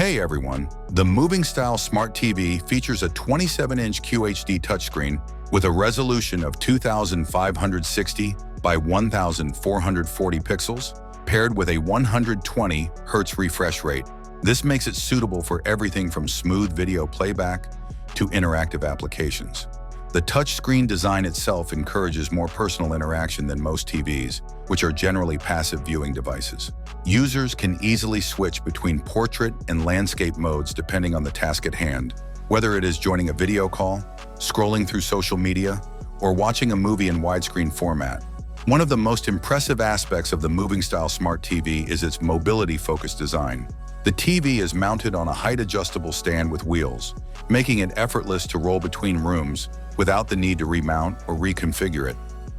Hey everyone, the Movingstyle Smart TV features a 27-inch QHD touchscreen with a resolution of 2560 by 1440 pixels, paired with a 120 Hz refresh rate. This makes it suitable for everything from smooth video playback to interactive applications. The touchscreen design itself encourages more personal interaction than most TVs, which are generally passive viewing devices. Users can easily switch between portrait and landscape modes depending on the task at hand, whether it is joining a video call, scrolling through social media, or watching a movie in widescreen format. One of the most impressive aspects of the Movingstyle Smart TV is its mobility-focused design. The TV is mounted on a height-adjustable stand with wheels, making it effortless to roll between rooms without the need to remount or reconfigure it.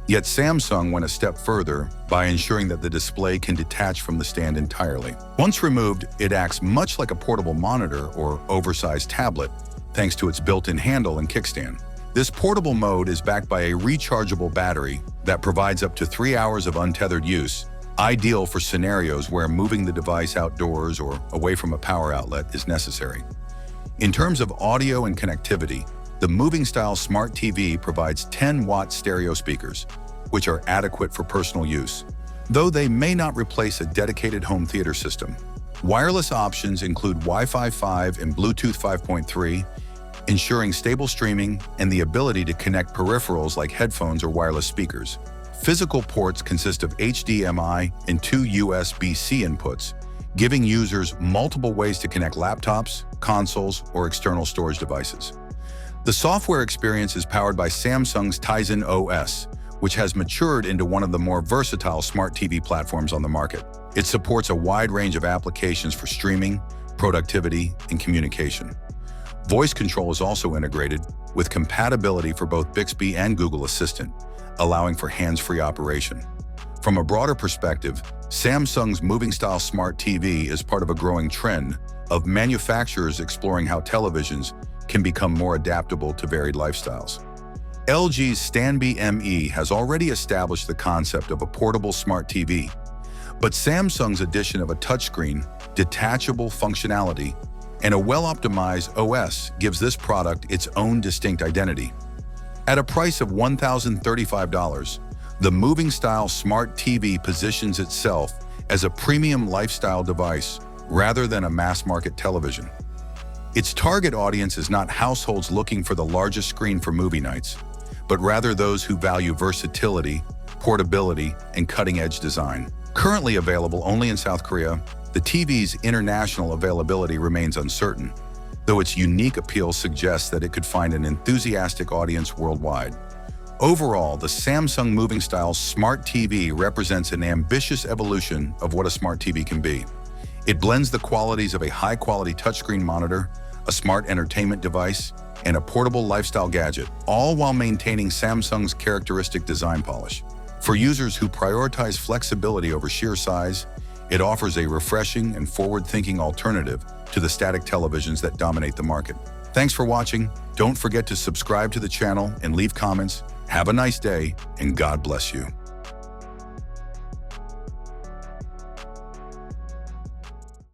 Yet Samsung went a step further by ensuring that the display can detach from the stand entirely. Once removed, it acts much like a portable monitor or oversized tablet, thanks to its built-in handle and kickstand. This portable mode is backed by a rechargeable battery that provides up to 3 hours of untethered use, ideal for scenarios where moving the device outdoors or away from a power outlet is necessary. In terms of audio and connectivity, the Movingstyle Smart TV provides 10-watt stereo speakers, which are adequate for personal use, though they may not replace a dedicated home theater system. Wireless options include Wi-Fi 5 and Bluetooth 5.3, ensuring stable streaming and the ability to connect peripherals like headphones or wireless speakers. Physical ports consist of HDMI and 2 USB-C inputs, giving users multiple ways to connect laptops, consoles, or external storage devices. The software experience is powered by Samsung's Tizen OS, which has matured into one of the more versatile smart TV platforms on the market. It supports a wide range of applications for streaming, productivity, and communication. Voice control is also integrated, with compatibility for both Bixby and Google Assistant, allowing for hands-free operation. From a broader perspective, Samsung's Movingstyle Smart TV is part of a growing trend of manufacturers exploring how televisions can become more adaptable to varied lifestyles. LG's Stanby ME has already established the concept of a portable smart TV, but Samsung's addition of a touchscreen, detachable functionality, and a well-optimized OS gives this product its own distinct identity. At a price of $1,035, the Movingstyle Smart TV positions itself as a premium lifestyle device rather than a mass-market television. Its target audience is not households looking for the largest screen for movie nights, but rather those who value versatility, portability, and cutting-edge design. Currently available only in South Korea, the TV's international availability remains uncertain, though its unique appeal suggests that it could find an enthusiastic audience worldwide. Overall, the Samsung Movingstyle Smart TV represents an ambitious evolution of what a smart TV can be. It blends the qualities of a high-quality touchscreen monitor, a smart entertainment device, and a portable lifestyle gadget, all while maintaining Samsung's characteristic design polish. For users who prioritize flexibility over sheer size, it offers a refreshing and forward-thinking alternative to the static televisions that dominate the market. Thanks for watching. Don't forget to subscribe to the channel and leave comments. Have a nice day, and God bless you.